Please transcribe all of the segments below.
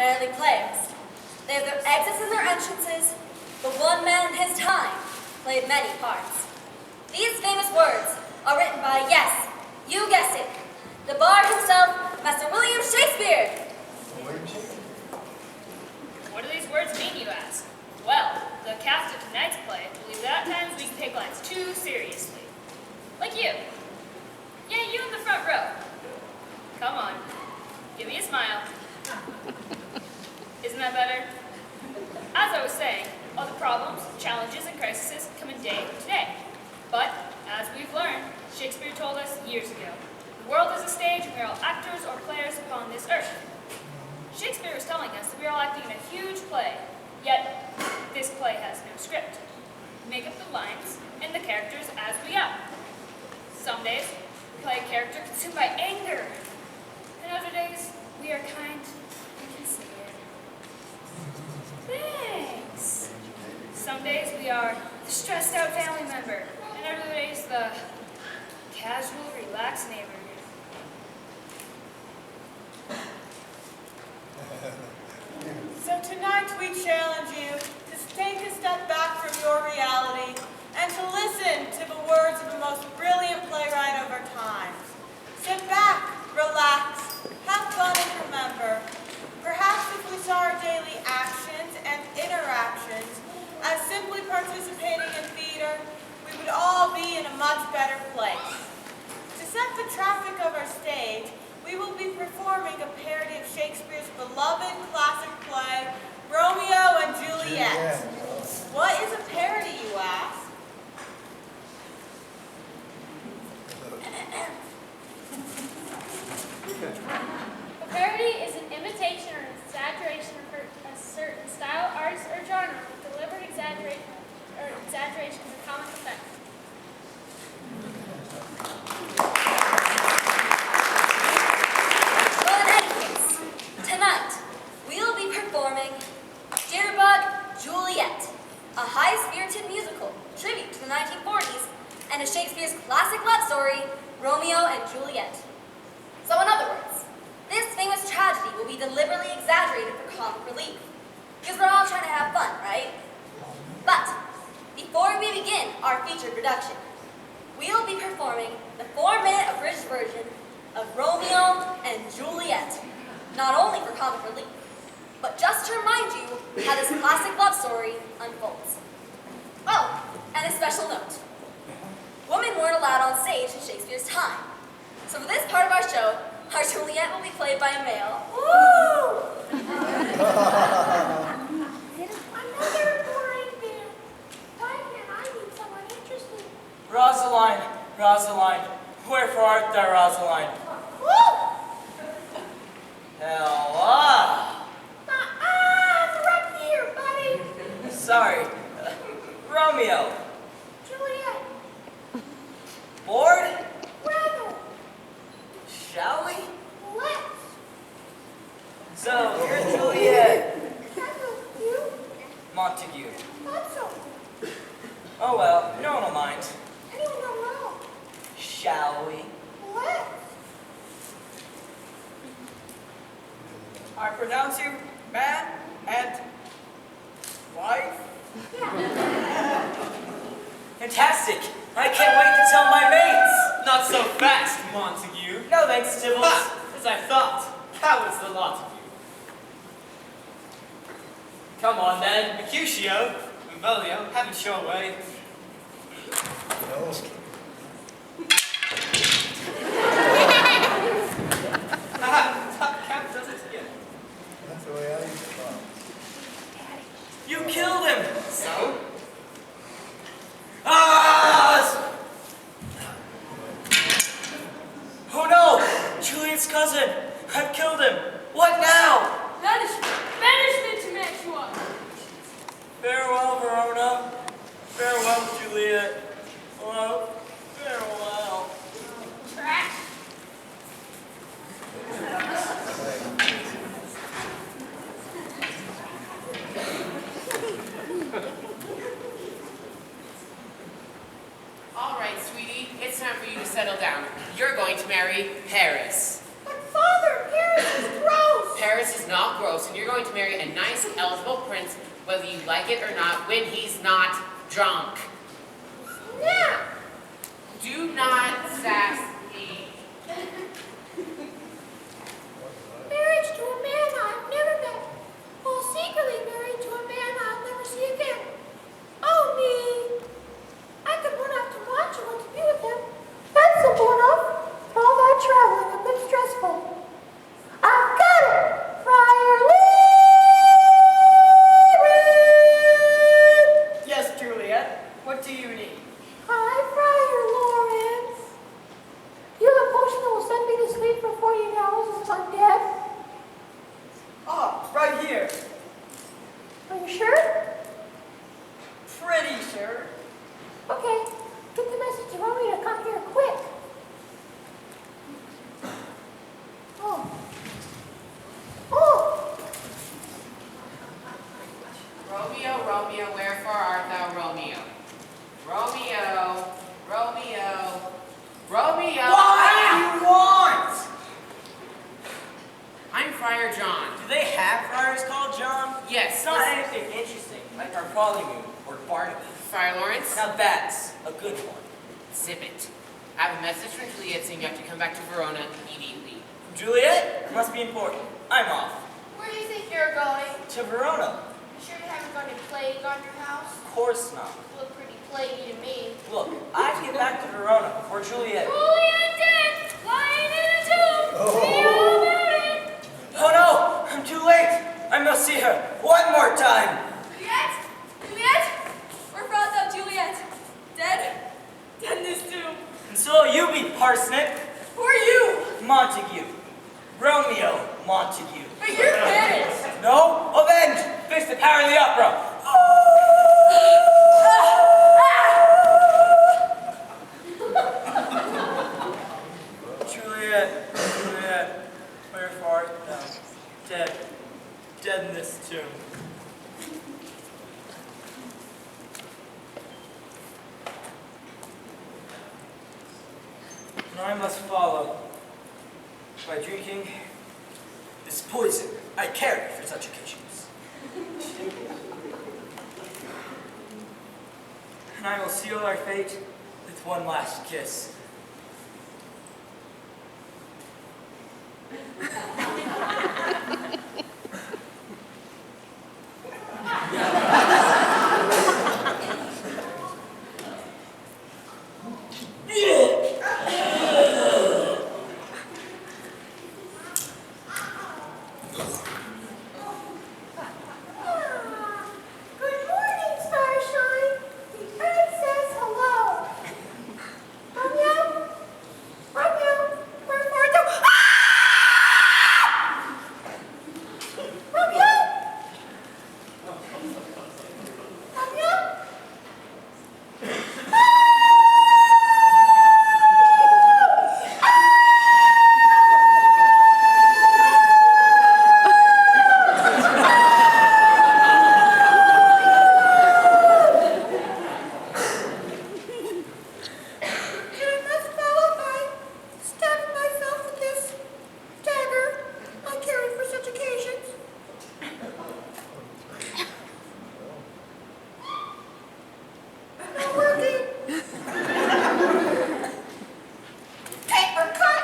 merely players. They have their exits and their entrances, but one man in his time played many parts. These famous words are written by, yes, you guessed it, the bard himself, Master William Shakespeare. What do these words mean, you ask? Well, the cast of tonight's play believes that at times we can take lines too seriously. Like you. Yeah, you in the front row. Come on, give me a smile. Isn't that better? As I was saying, all the problems, challenges, and crises come in day to day. But, as we've learned, Shakespeare told us years ago, the world is a stage and we are all actors or players upon this earth. Shakespeare was telling us that we are all acting in a huge play, yet this play has no script. We make up the lines and the characters as we go. Some days, we play a character consumed by anger, and other days, we are kind and considerate. Thanks. Some days we are the stressed out family member, and other days the casual, relaxed neighbor. So tonight we challenge you to take a step back from your reality and to listen to the words of the most brilliant playwright of our times. Sit back, relax, have fun, and remember, perhaps if we saw our daily actions and interactions as simply participating in theater, we would all be in a much better place. To set the traffic of our stage, we will be performing a parody of Shakespeare's beloved classic play, Romeo and Juliet. What is a parody, you ask? A parody is an imitation or exaggeration of a certain style, artist, or genre with deliberate exaggeration for comic effect. Well, in any case, tonight we will be performing Jitterbug Juliet, a high-spirited musical tribute to the 1940s and to Shakespeare's classic love story, Romeo and Juliet. So in other words, this famous tragedy will be deliberately exaggerated for comic relief, because we're all trying to have fun, right? But before we begin our featured production, we will be performing the 4-minute abridged version of Romeo and Juliet, not only for comic relief, but just to remind you how this classic love story unfolds. Oh, and a special note. Women weren't allowed on stage in Shakespeare's time. So for this part of our show, our Juliet will be played by a male. Woo! Another boring man. Why can't I meet someone interesting? Rosaline, Rosaline, wherefore art thou, Rosaline? Woo! Hella! I'm right here, buddy. Sorry, Romeo. Juliet. Bored? Rather. Shall we? Let's. So, you're Juliet. You? Montague. Not so. Oh well, no one will mind. Anyone don't know. Shall we? Let's. I pronounce you man and wife. Fantastic! I can't wait to tell my mates! Not so fast, Montague. No thanks, Tibbles. Ha! As I thought. How is the lot of you? Come on then, Mercutio, Volio, have it your way. Top cap does it again. That's the way I used to talk. You killed him! So? Ah! Oh no! Juliet's cousin! I've killed him! What now? Banishment to Mantua. Farewell, Verona. Farewell, Juliet. Love. Farewell. Trash. not gross, and you're going to marry a nice, eligible prince, whether you like it or not, when he's not drunk. Yeah. Do not sass me. Marriage to a man I've never met, while secretly married to a man I'll never see again. Oh, me. I could run out to Montreal to be with him. That's simple enough. But all that traveling a bit stressful. I've got it! Friar Lawrence! Yes, Juliet. What do you need? Hi, Friar Lawrence. You have a potion that will send me to sleep for 48 hours if I'm dead? Ah, right here. Are you sure? Pretty sure. Okay, get the message to Romeo to come here quick. Oh. Oh! Romeo, Romeo, wherefore art thou, Romeo? Romeo, Romeo, Romeo. What do you want? I'm Friar John. Do they have friars called John? Yes. It's not anything interesting, like Bartholomew or Barnabas. Friar Lawrence. Now that's a good one. Zip it. I have a message from Juliet saying you have to come back to Verona immediately. Juliet, it must be important. I'm off. Where do you think you're going? To Verona. You sure you haven't got any plague on your house? Of course not. You look pretty plaguey to me. Look, I have to get back to Verona before Juliet. Juliet dead! Lying in a tomb! See all about it! Oh no! I'm too late! I must see her one more time! Juliet? Juliet? Where art thou, Juliet? Dead? Dead in this tomb. And so you be Parsnip. Who are you? Montague. Romeo Montague. But you're Paris. No? Avenge! Face the power of the opera! Juliet, Juliet, wherefore art thou? Dead. Dead in this tomb. And I must follow by drinking this poison I carry for such occasions. And I will seal our fate with one last kiss. Good morning, Starshine. The earth says hello. Romeo? Romeo? Where are you? Romeo? Romeo? I must follow by stabbing myself with this dagger I carry for such occasions. Not working. Paper cut.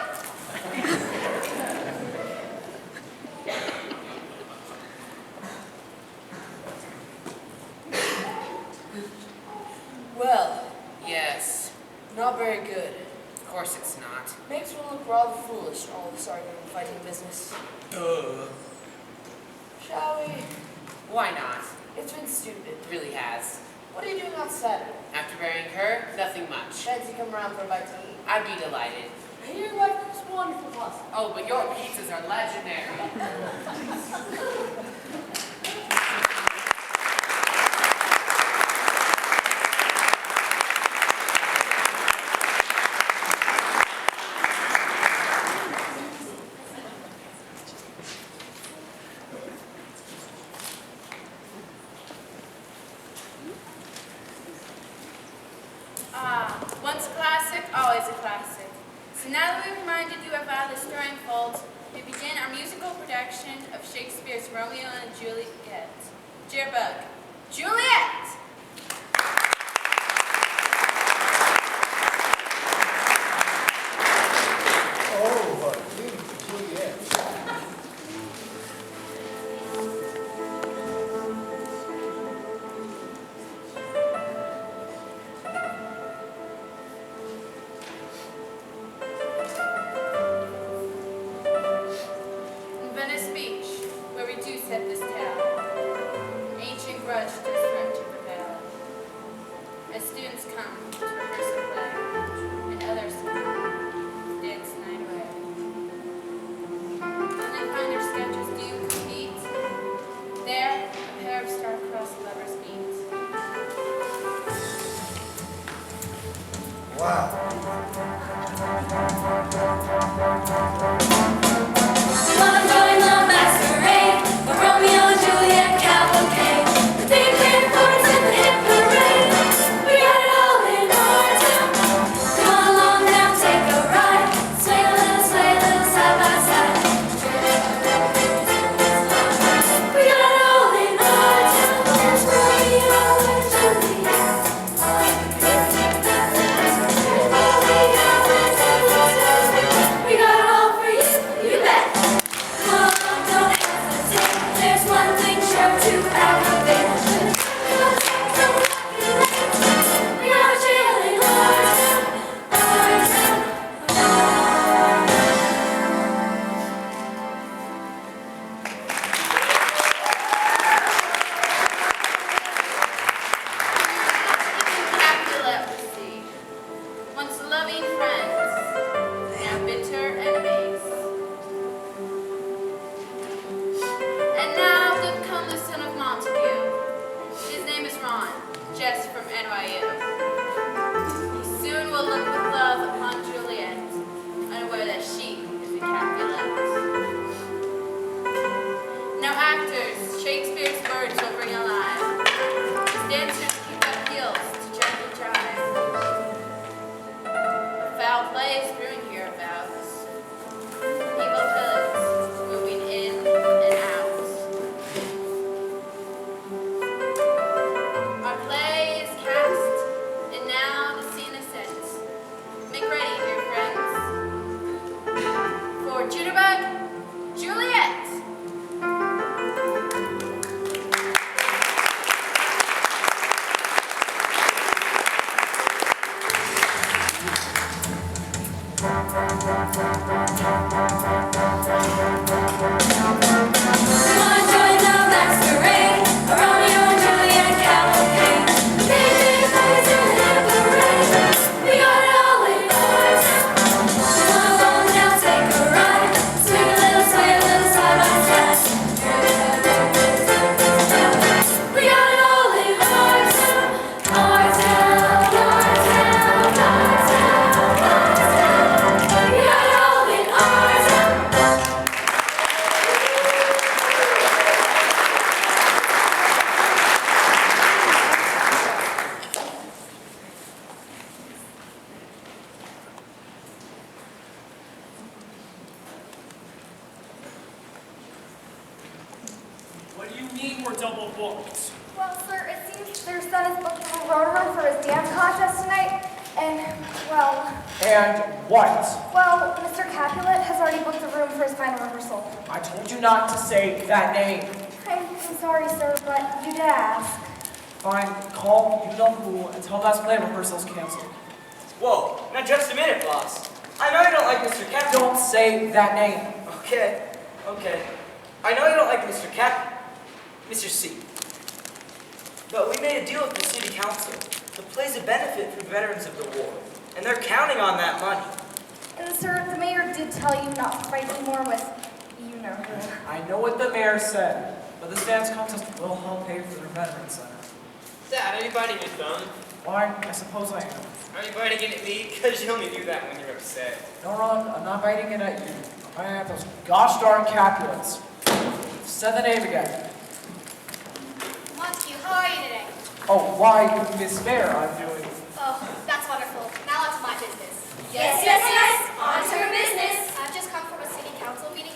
Well, Yes. not very good. Of course it's not. Makes one look rather foolish, all this arguing and fighting business. Shall we? Why not? It's been stupid. It really has. What are you doing on Saturday? After burying her, nothing much. Fancy come around for a bite to eat? I'd be delighted. I hear your wife cooks wonderful pasta. Oh, but your pizzas are legendary. Once a classic, always a classic. So now that we've reminded you of our destroying faults, We begin our musical production of Shakespeare's Romeo and Juliet. Jitterbug, Juliet! Oh, but Juliet. In Venice Beach, where we do set this tale, ancient grudge does threaten to prevail. As students come to rehearse a play, and others come to dance the night away. When they find their sketches do compete, there a pair of star-crossed lovers meet. Wow. Wanna join the masquerade, a Romeo and Juliet cavalcade. The big band chorus and the hit parade. We got it all in our town. Come along now, take a ride. Sway a little side by side. We got it all in our town. There's Romeo and Juliet. We got it all for you, you bet. Come on, don't hesitate. There's one thing sure to aggravate. We got a jail in our town, our town, Capulet we see, once loving friends, now bitter enemies. And now did come the son of Montague. His name is Ron, just from NYU. He soon will look with love upon Juliet, unaware that she is a Capulet. Now actors, Shakespeare's words will bring alive. His dancers keep up heels to gentle jive. Foul play is brewing hereabouts. Evil villains moving in and out. Our play is cast, and now the scene is set. Make ready, dear friends, for Jitterbug, Juliet! wanna join the masquerade, a Romeo and Juliet cavalcade. The big boys in the hit parade. We got it all in our town. Come along now, take a ride. Sway a little side by side. We got it all in our town, our town, our town, our town, our town. We got it all in our town. What do you mean we're double booked? Well, sir, it seems their son is booked to Rotorua for his dance contest tonight, and, well, And what? Mr. Capulet has already booked a room for his final rehearsal. I told you not to say that name. I'm sorry, sir, but you did ask. Fine, call you know who and tell that's play rehearsal's canceled. Whoa, now just a minute, boss. I know you don't like Mr. Cap. Don't say that name. Okay. I know you don't like Mr. Cap, Mr. C. But we made a deal with the city council. The play's a benefit for veterans of the war, and they're counting on that money. And, sir, the mayor did tell you not to fight anymore with you know who. I know what the mayor said, but this dance contest will help pay for the veterans center. Dad, are you biting your thumb? Why? I suppose I am. Are you biting it at me? Because you only do that when you're upset. No, Ron, I'm not biting it at you. I'm biting at those gosh darn Capulets. Say the name again. Montague, how are you today? Oh, why, Miss Fair, I'm doing. Oh, that's wonderful. Now on to my business. Yes. On to her business. I've just come from a city council meeting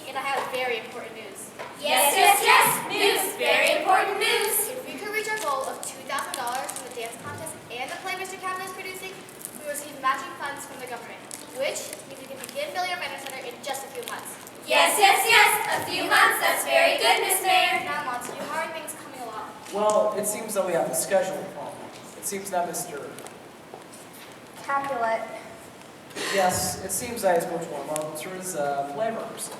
Yes, yes, yes! News! Very important news! If we could reach our goal of $2,000 from the dance contest and the play Mr. Kaplan is producing, we will receive matching funds from the government, which means we can begin building our Venner Center in just a few months. Yes, yes, yes! A few months, that's very good, Miss Mayor! Now, Monty, how are things coming along? Well, it seems that we have a scheduling problem. It seems that Mr. Capulet. Yes, it seems that he's booked one of our officers play rehearsal.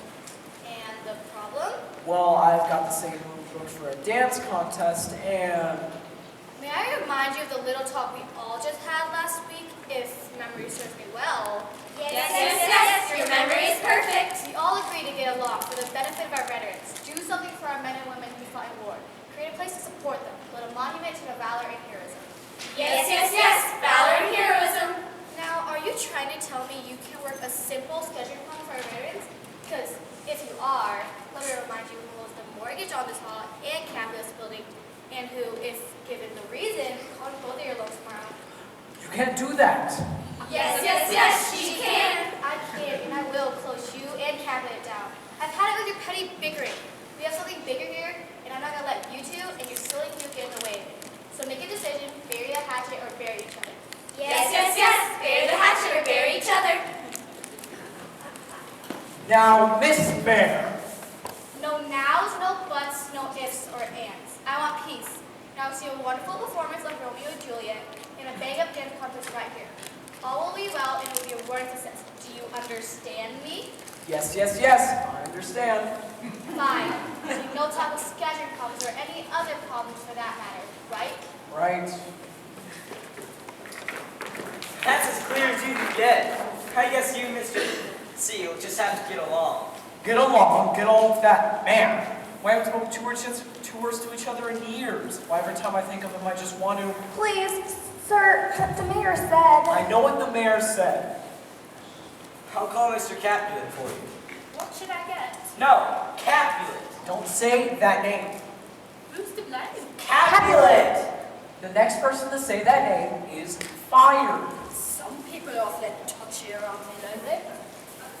And the problem? Well, I've got the same room booked for a dance contest, and May I remind you of the little talk we all just had last week, if memory serves me well? Yes, yes, yes! Your memory is perfect! We all agreed to get along for the benefit of our veterans, do something for our men and women who fought in war, create a place to support them, build a monument to their valor and heroism. Yes, yes, yes! Valor and heroism! Now, are you trying to tell me you can work a simple scheduling plan for our veterans? Because if you are, let me remind you who holds the mortgage on this hall and campus building, and who, if given the reason, called both of your loans tomorrow. you can't do that. Yes, yes, yes! She can! I can, and I will close you and Cabinet down. I've had it with your petty bickering. We have something bigger here, and I'm not going to let you two and your silly you get in the way of it. So make a decision, bury the hatchet or bury each other. Yes, yes, yes! Bury the hatchet or bury each other! Now, Miss Bear, No nows, no buts, no ifs or ands. I want peace. Now see a wonderful performance of Romeo and Juliet in a bang-up dance contest right here. All will be well and it will be a word success. Do you understand me? yes, yes, yes, I understand. Fine. No talk of scheduling problems or any other problems for that matter, right? Right. That's as clear as you can get. I guess you, Mr. C, will just have to get along. Get along with that man. We haven't spoken two words to each other in years. Why, every time I think of him, I just want to... Please, sir, the mayor said... I know what the mayor said. I'll call Mr. Capulet for you. What should I get? No, Capulet. Don't say that name. Who's to blame? Capulet! The next person to say that name is fired. Some people are awfully touchy around me, don't they?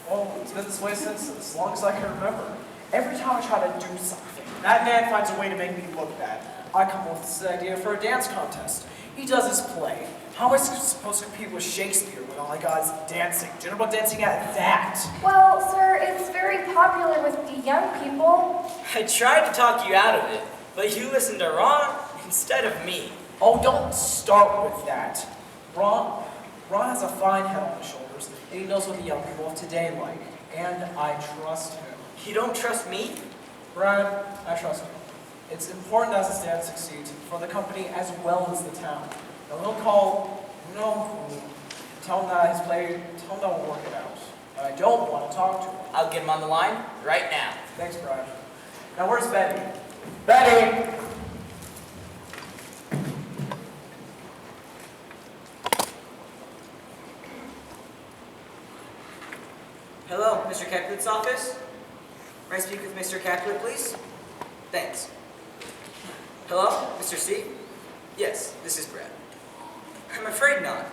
Oh, it's been this way since as long as I can remember. Every time I try to do something, that man finds a way to make me look bad. I come up with this idea for a dance contest. He does his play. How am I supposed to compete with Shakespeare when all I got is dancing? Jitterbug dancing at that. Well, sir, it's very popular with the young people. I tried to talk you out of it, but you listened to Ron instead of me. Oh, don't start with that. Ron has a fine head on his shoulders, and he knows what the young people of today like. And I trust him. You don't trust me? Brad, I trust him. It's important as his dad succeeds for the company as well as the town. Now he'll call, tell him that his play, tell him that we'll work it out. But I don't want to talk to him. I'll get him on the line right now. Thanks, Brad. Now where's Betty? Betty! Hello, Mr. Capulet's office? May I speak with Mr. Capulet, please? Thanks. Hello, Mr. C? Yes, this is Brad. I'm afraid not.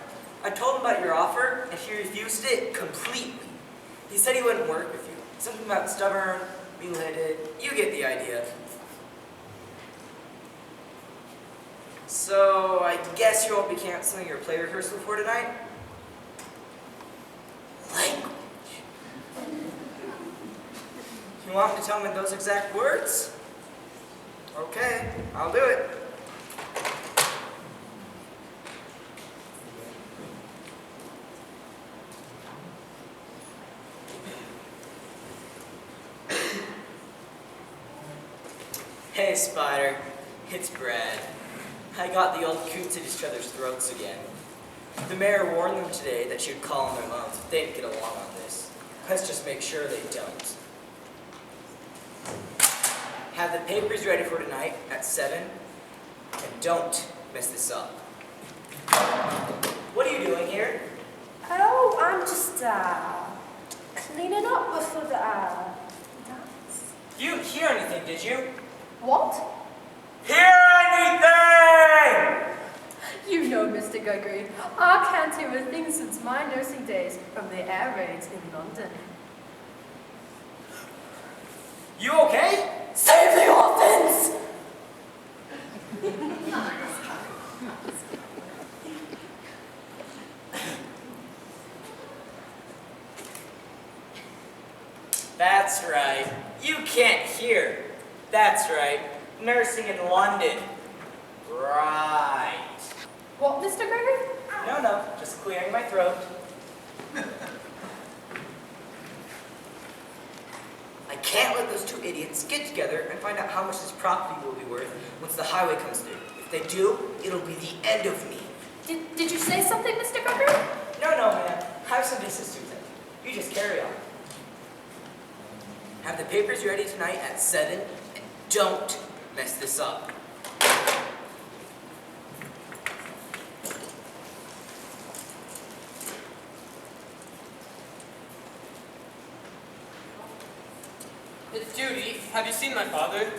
I told him about your offer, and he refused it completely. He said he wouldn't work with you. Something about stubborn, related. You get the idea. So, I guess you won't be canceling your play rehearsal for tonight? Language. You want me to tell him in those exact words? Okay, I'll do it. Hey, Spider. It's Brad. I got the old coots at each other's throats again. The mayor warned them today that she'd call on their loans if they didn't get along on this. Let's just make sure they don't. Have the papers ready for tonight at 7, and don't mess this up. What are you doing here? Oh, I'm just, cleaning up before the, dance. You didn't hear anything, did you? What? Hear anything! You know, Mr. Gregory, I can't hear a thing since my nursing days from the air raids in London. You okay? Save the orphans! That's right. You can't hear. That's right. Nursing in London. Right. What, Mr. Gregory? No, just clearing my throat. I can't let those two idiots get together and find out how much this property will be worth once the highway comes through. If they do, it'll be the end of me. Did you say something, Mr. Gregory? No, man. I have some business to attend to. You just carry on. Have the papers ready tonight at 7, and don't mess this up. It's Judy. Have you seen my father?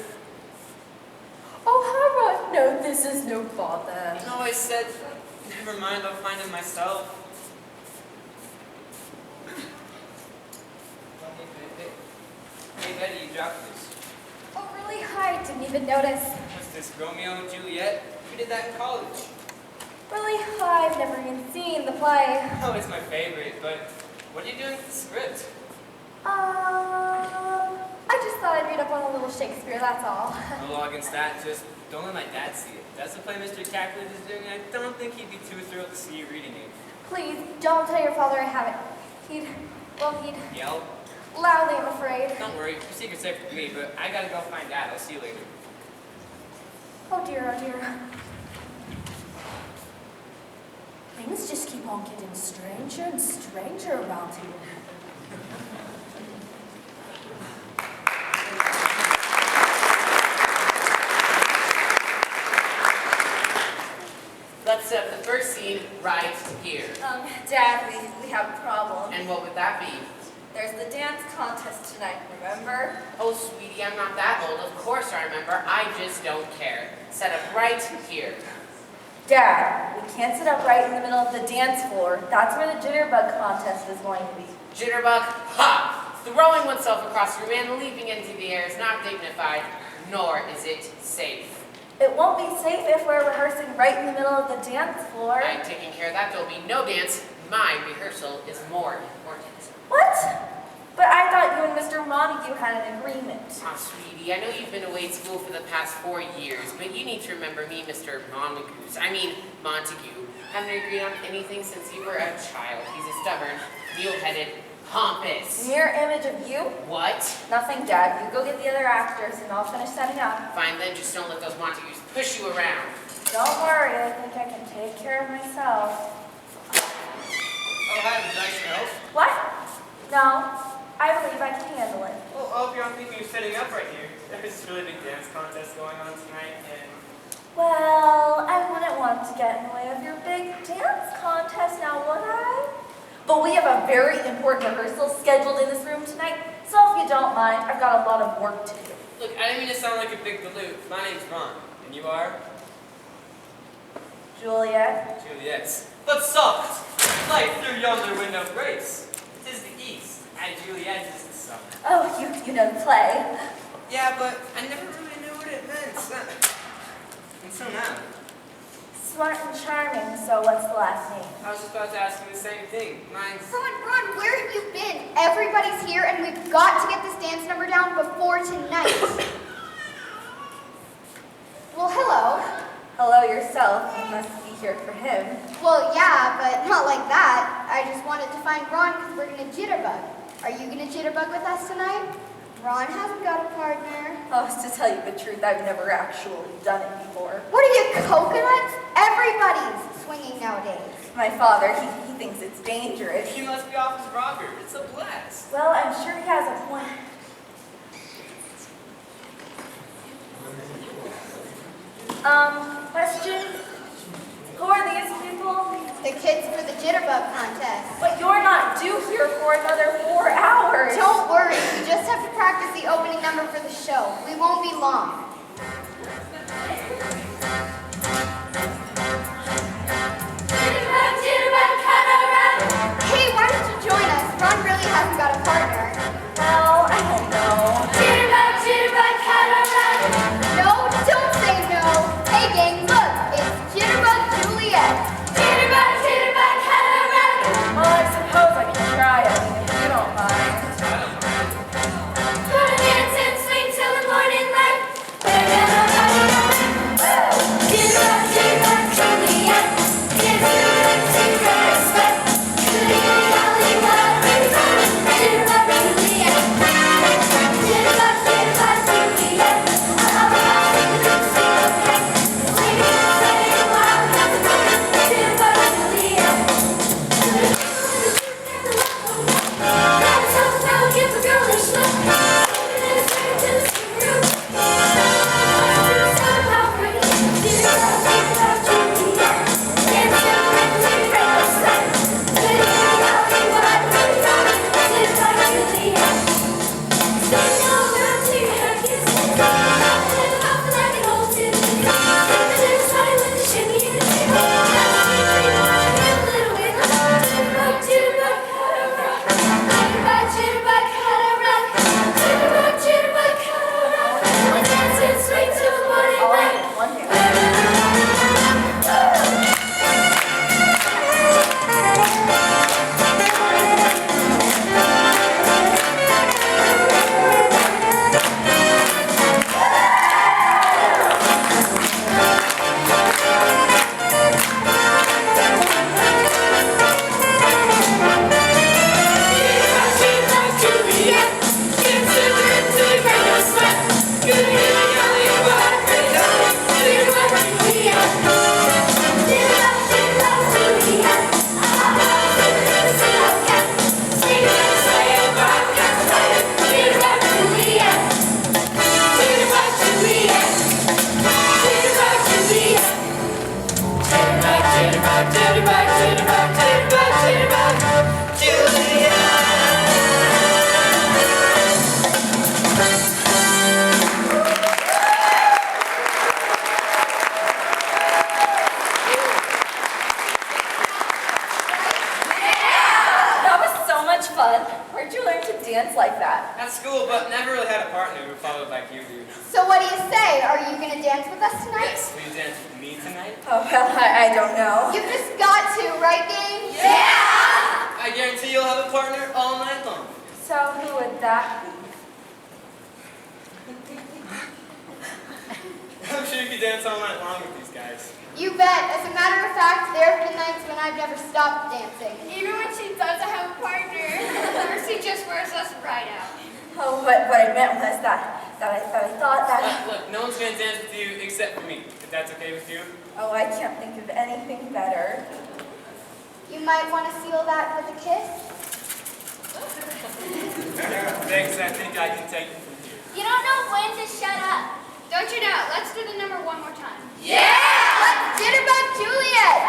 Oh, Hara, no, this is no bother. No, I said, never mind, I'll find him myself. Hey, Betty, you dropped this. Oh, really? Hi, didn't even notice. What's this, Romeo and Juliet? We did that in college. Really? I've never even seen the play. Oh, it's my favorite, but what are you doing with the script? I just thought I'd read up on a little Shakespeare, that's all. No law against that, just don't let my dad see it. That's the play Mr. Cacklet is doing, and I don't think he'd be too thrilled to see you reading it. Please, don't tell your father I have it. He'd Yell? loudly, I'm afraid. Don't worry, your secret's safe with me, but I gotta go find Dad. I'll see you later. Oh dear, oh dear. Things just keep on getting stranger and stranger around here. Let's set the first scene right here. Dad, we have a problem. And what would that be? There's the dance contest tonight, remember? Oh, sweetie, I'm not that old. Of course I remember. I just don't care. Set up right here. Dad, we can't sit up right in the middle of the dance floor. That's where the jitterbug contest is going to be. Jitterbug, ha! Throwing oneself across the room and leaping into the air is not dignified, nor is it safe. It won't be safe if we're rehearsing right in the middle of the dance floor. I'm taking care of that. There'll be no dance. My rehearsal is more important. What? But I thought you and Mr. Montague had an agreement. Oh, sweetie, I know you've been away at school for the past 4 years, but you need to remember me, Montague. Haven't agreed on anything since you were a child. He's a stubborn, mule-headed, pompous. Mirror image of you? What? Nothing, Dad. You go get the other actors and I'll finish setting up. Fine, then just don't let those Montagues push you around. Don't worry, I think I can take care of myself. Oh, hi, would you like some help? What? No, I believe I can handle it. Well, I hope you're not thinking of setting up right here. There's this really big dance contest going on tonight, and... Well, I wouldn't want to get in the way of your big dance contest now, would I? But we have a very important rehearsal scheduled in this room tonight, so if you don't mind, I've got a lot of work to do. Look, I didn't mean to sound like a big galoot. My name's Ron, and you are? Juliet? Juliet. But soft! Light through yonder window of grace. It is the east, and Juliet is the sun. Oh, you know the play. Yeah, but I never really knew what it meant. And so now. Smart and charming, so what's the last name? I was just about to ask you the same thing. Mine's... Ron, where have you been? Everybody's here and we've got to get this dance number down before tonight. Well, hello. Hello yourself. You must be here for him. Well, yeah, but not like that. I just wanted to find Ron because we're going to jitterbug. Are you going to jitterbug with us tonight? Ron hasn't got a partner. Oh, to tell you the truth, I've never actually done it before. What are you, coconuts? Everybody's swinging nowadays. My father, he thinks it's dangerous. You must be off his rocker. It's a blast. Well, I'm sure he has a point. Question? Who are these people? The kids for the jitterbug contest. But you're not due here for another 4 hours. Don't worry, we just have to practice the opening number for the show. We won't be long. Hey, why don't you join us? Ron really hasn't got a partner. Well, I don't know. Jitterbug, jitterbug, say, are you going to dance with us tonight? Yes, will you dance with me tonight? Oh, well, I don't know. You've just got to, right, gang? I guarantee you'll have a partner all night long. So who would that be? I'm sure you could dance all night long with these guys. You bet. As a matter of fact, there have been nights when I've never stopped dancing. Even when she doesn't have a partner, Mercy just wears us right out. Oh, what I meant was that I thought that... Look, no one's going to dance with you except for me, if that's okay with you. Oh, I can't think of anything better. You might want to seal that with a kiss. Thanks, I think I can take it from here. You don't know when to shut up. Don't you know? Let's do the number one more time. Let's jitterbug Juliet!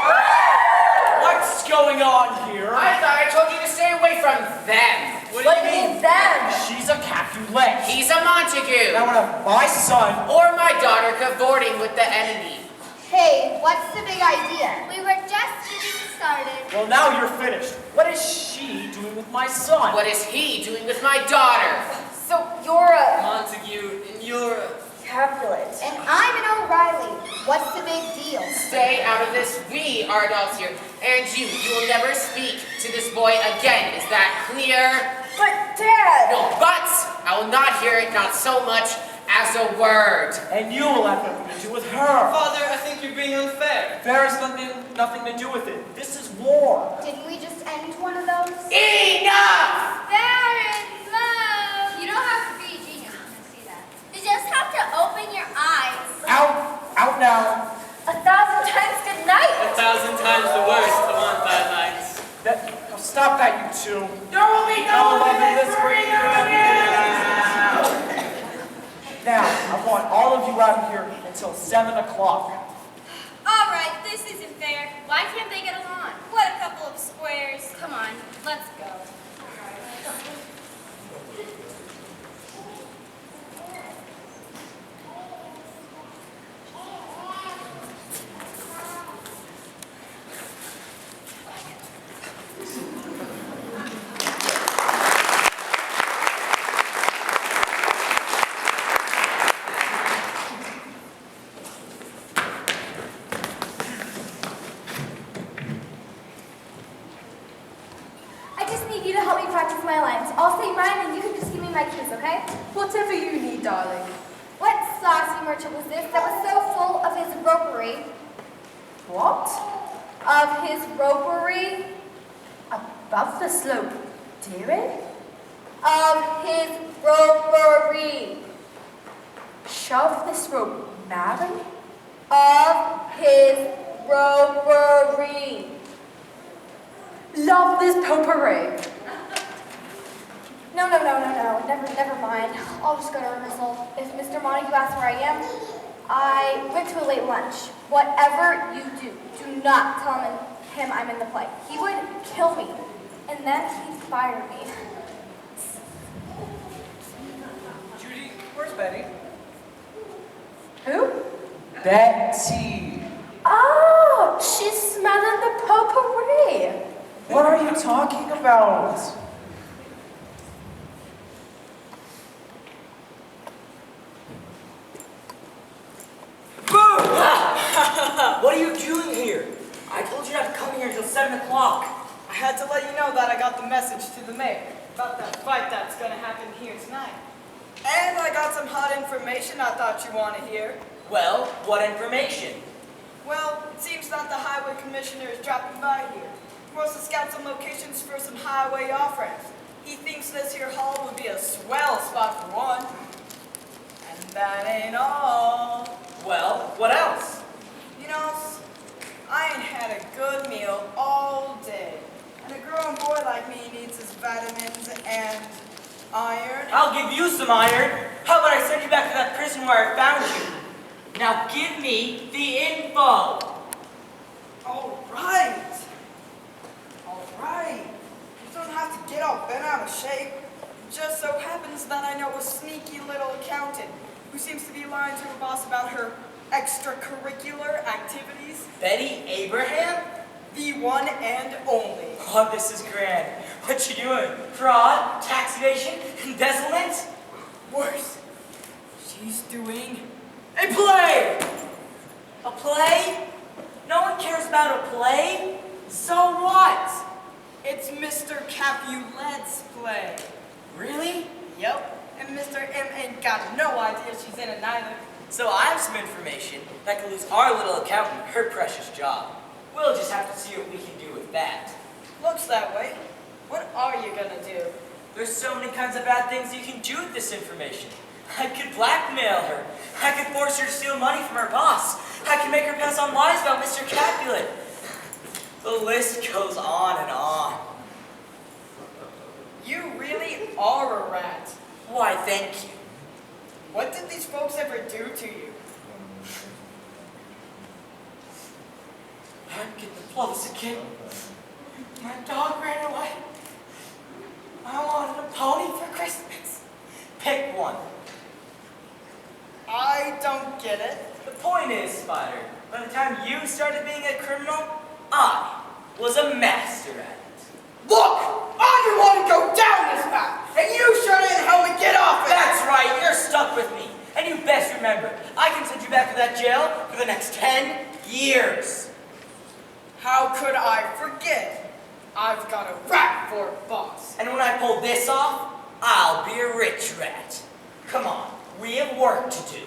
What's going on here? I thought I told you to stay away from them. What do you mean? Them? She's a Capulet. He's a Montague. Now one of my son. Or my daughter cavorting with the enemy. Hey, what's the big idea? We were just getting started. Well, now you're finished. What is she doing with my son? What is he doing with my daughter? So you're a Montague, and you're a... Capulet. And I'm an O'Reilly. What's the big deal? Stay out of this. We are adults here. And you will never speak to this boy again. Is that clear? But Dad! No buts. I will not hear it, not so much as a word. And you will have nothing to do with her. Father, I think you're being unfair. There is nothing to do with it. This is war. Didn't we just end one of those? Enough! They're in love. You don't have to be a genius to see that. You just have to open your eyes. Out now. 1,000 times good night. 1,000 times the worst to want that night. Now stop that, you two. There will be no love in this reunion! Now, I want all of you out here until 7 o'clock. All right, this isn't fair. Why can't they get along? What a couple of squares. Come on, let's go. I just need you to help me practice my lines. I'll say mine and you can just give me my cues, okay? Whatever you need, darling. What saucy merchant was this that was so full of his ropery? What? Of his ropery? Above the slope, dearie? Of his ropery. Shove this rope, madam? Of his ropery. Love this potpourri. No. Never mind. I'll just go to rehearsal. If Mr. Montague asks where I am, I went to a late lunch. Whatever you do, do not tell him I'm in the play. He would kill me, and then he'd fire me. Judy, where's Betty? Who? Betty. Oh, she's smelling the potpourri. What are you talking about? What are you doing here? I told you not to come here until 7 o'clock. I had to let you know that I got the message to the mayor about that fight that's going to happen here tonight. And I got some hot information I thought you want to hear. Well, what information? Well, it seems that the highway commissioner is dropping by here. He wants to scout some locations for some highway off-ramps. He thinks this here hall would be a swell spot for one. And that ain't all. Well, what else? You know, I ain't had a good meal all day. And a growing boy like me needs his vitamins and iron. I'll give you some iron. How about I send you back to that prison where I found you? Now give me the info. All right. You don't have to get all bent out of shape. It just so happens that I know a sneaky little accountant who seems to be lying to her boss about her extracurricular activities. Betty Abraham? The one and only. Oh, this is grand. What you doing? Fraud? Tax evasion? Embezzlement? Worse, she's doing a play! A play? No one cares about a play. So what? It's Mr. Capulet's play. Really? Yep. And Mr. M ain't got no idea she's in it neither. So I have some information that could lose our little accountant her precious job. We'll just have to see what we can do with that. Looks that way. What are you gonna do? There's so many kinds of bad things you can do with this information. I could blackmail her. I could force her to steal money from her boss. I could make her pass on lies about Mr. Capulet. The list goes on and on. You really are a rat. Why, thank you. What did these folks ever do to you? I'm getting close again. My dog ran away. I wanted a pony for Christmas. Pick one. I don't get it. The point is, Spider, by the time you started being a criminal, I was a master at it. Look! I didn't want to go down this path, and you sure didn't help me get off it! That's right, you're stuck with me. And you best remember, I can send you back to that jail for the next 10 years. How could I forget? I've got a rat for a boss. And when I pull this off, I'll be a rich rat. Come on, we have work to do.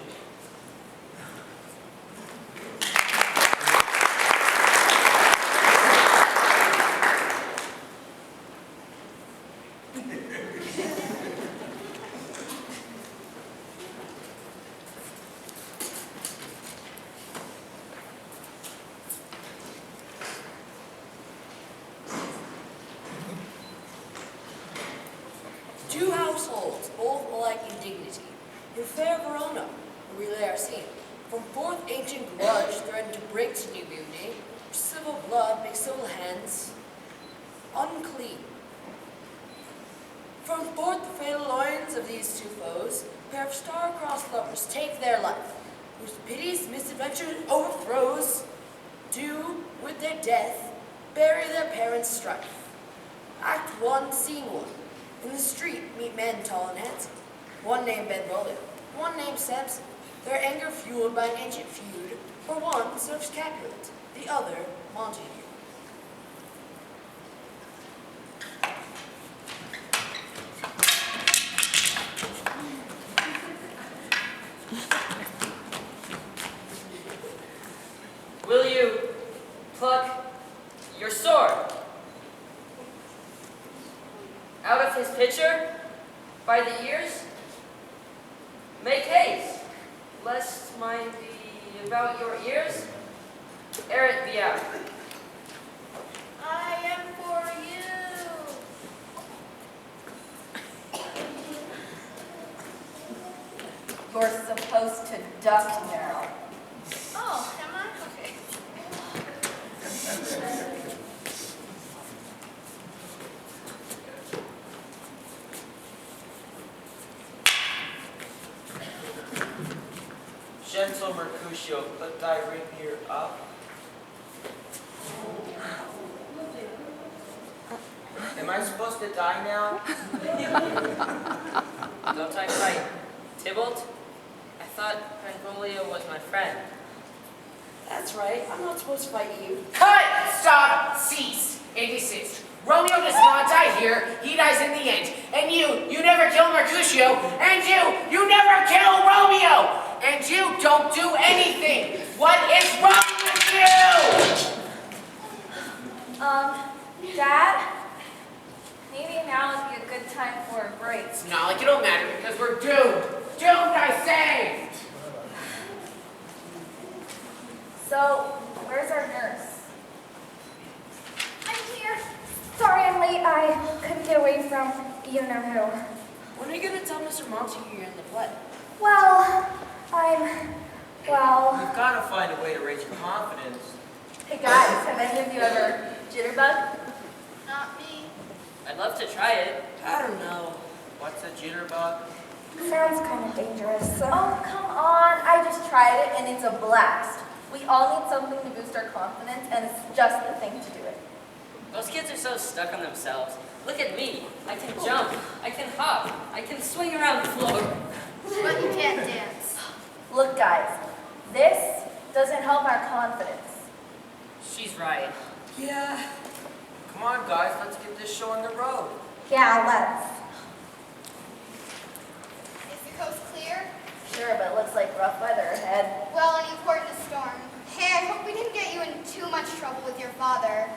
Two households, both alike in dignity, in fair Verona, where we lay our scene. From forth ancient grudge threatened to break to new beauty, civil blood makes civil hands unclean. From forth the fatal loins of these two foes, a pair of star-crossed lovers take their life, whose pity's misadventure overthrows, do, with their death, bury their parents' strife. Act 1, Scene 1. In the street, meet men tall and handsome. One named Benvolio, one named Samson. Their anger fueled by an ancient feud, for one serves Capulet, the other Montague. Will you pluck your sword out of his pitcher by the ears? Make haste, lest mine be about your ears, ere it be out. I am for you. You're supposed to duck now. Oh, am I? Okay. Gentle Mercutio, put thy ring here up. Am I supposed to die now? Don't I fight Tybalt? I thought Benvolio was my friend. That's right, I'm not supposed to fight you. Cut! Stop! Cease! And desist. Romeo does not die here, he dies in the end. And you never kill Mercutio. And you never kill Romeo. And you don't do anything. What is wrong with you? Dad? Maybe now would be a good time for a break. It's not like it'll matter because we're doomed. Doomed, I say! So, where's our nurse? I'm here. Sorry I'm late. I couldn't get away from you know who. When are you going to tell Mr. Montague you're in the play? Well, We've got to find a way to raise your confidence. Hey guys, have any of you ever jitterbug? Not me. I'd love to try it. I don't know. What's a jitterbug? sounds kind of dangerous. Oh, come on. I just tried it and it's a blast. We all need something to boost our confidence and it's just the thing to do it. Those kids are so stuck on themselves. Look at me. I can jump. I can hop. I can swing around the floor. But you can't dance. Look, guys, this doesn't help our confidence. She's right. Yeah. Come on, guys, let's get this show on the road. Yeah, let's. Is the coast clear? Sure, but it looks like rough weather ahead. Well, and you've courted a storm. Hey, I hope we didn't get you in too much trouble with your father.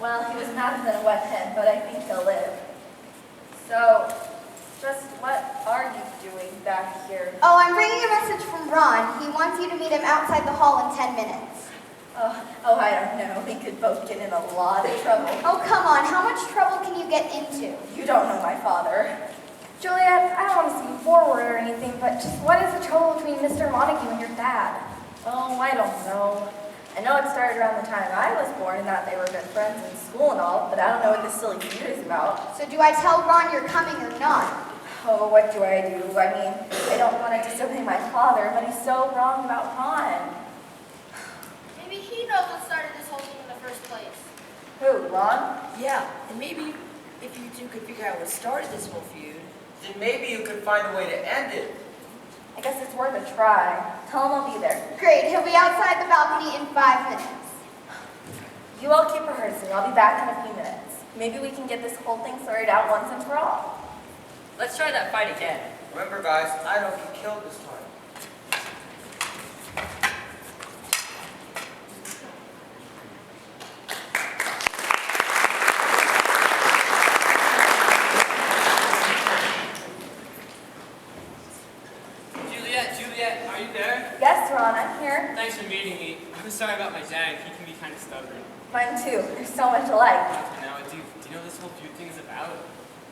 Well, he was mad than a wet head, but I think he'll live. So, just what are you doing back here? Oh, I'm bringing a message from Ron. He wants you to meet him outside the hall in 10 minutes. Oh, I don't know. We could both get in a lot of trouble. Oh, come on. How much trouble can you get into? You don't know my father. Juliet, I don't want to seem forward or anything, but just what is the trouble between Mr. Montague and your dad? Oh, I don't know. I know it started around the time I was born and that they were good friends in school and all, but I don't know what this silly feud is about. So do I tell Ron you're coming or not? Oh, what do? I mean, I don't want to disobey my father, but he's so wrong about Ron. Maybe he knows what started this whole thing in the first place. Who, Ron? Yeah, and maybe if you two could figure out what started this whole feud, Then maybe you could find a way to end it. I guess it's worth a try. Tell him I'll be there. Great. He'll be outside the balcony in 5 minutes. You all keep rehearsing. I'll be back in a few minutes. Maybe we can get this whole thing sorted out once and for all. Let's try that fight again. Remember, guys, I don't get killed this time. Juliet, are you there? Yes, Ron, I'm here. Thanks for meeting me. I'm sorry about my dad. He can be kind of stubborn. Mine too. They're so much alike. Now, do you know what this whole feud thing is about?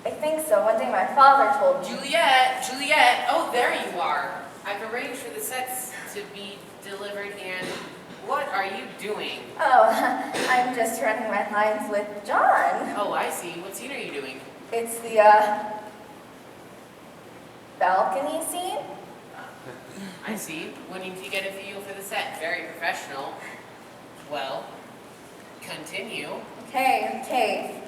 I think so. One day my father told me. Juliet, oh, there you are. I've arranged for the sets to be delivered, and what are you doing? Oh, I'm just running my lines with John. Oh, I see. What scene are you doing? It's the, balcony scene? I see. Wanting to get a feel for the set. Very professional. Well, continue. Okay.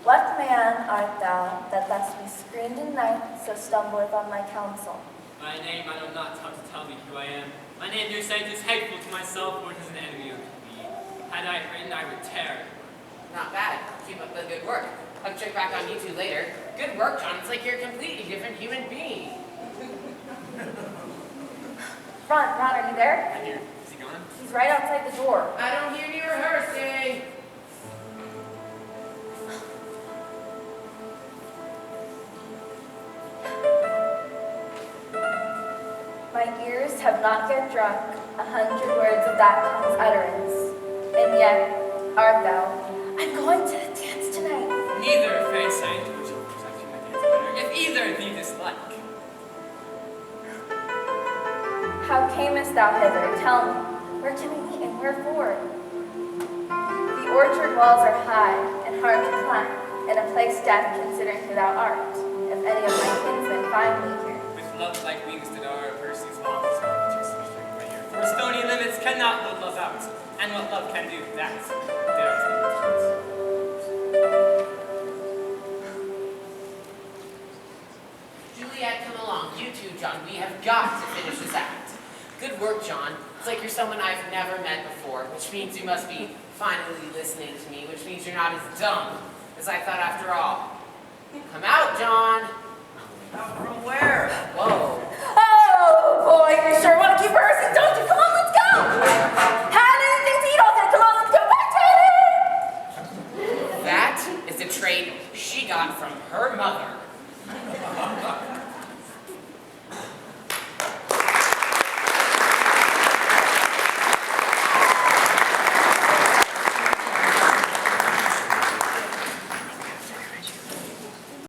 What man art thou that thus be screened in night, so stumbleth on my counsel? My name I know not how to tell thee who I am. My name, dear saint, is hateful to myself, or it is an enemy unto thee. Had I it written, I would tear it. Not bad. Keep up the good work. I'll check back on you two later. Good work, John. It's like you're a completely different human being. Ron, are you there? I hear. Is he gone? He's right outside the door. I don't hear you rehearsing. My ears have not yet drunk 100 words of that tongue's utterance, and yet art thou. I'm going to the dance tonight. Neither, fair saint, which of course I think my dance better, if either thee dislike. How camest thou hither? Tell me, where to meet and wherefore? The orchard walls are high and hard to climb, and a place death considering who thou art, if any of my kinsmen find me here. With love like wings to our Percy's walls, just right here. For stony limits cannot hold love out, and what love can do, that's there is the difference. Juliet, come along. You too, John. We have got to finish this act. Good work, John. It's like you're someone I've never met before, which means you must be finally listening to me, which means you're not as dumb as I thought after all. Come out, John.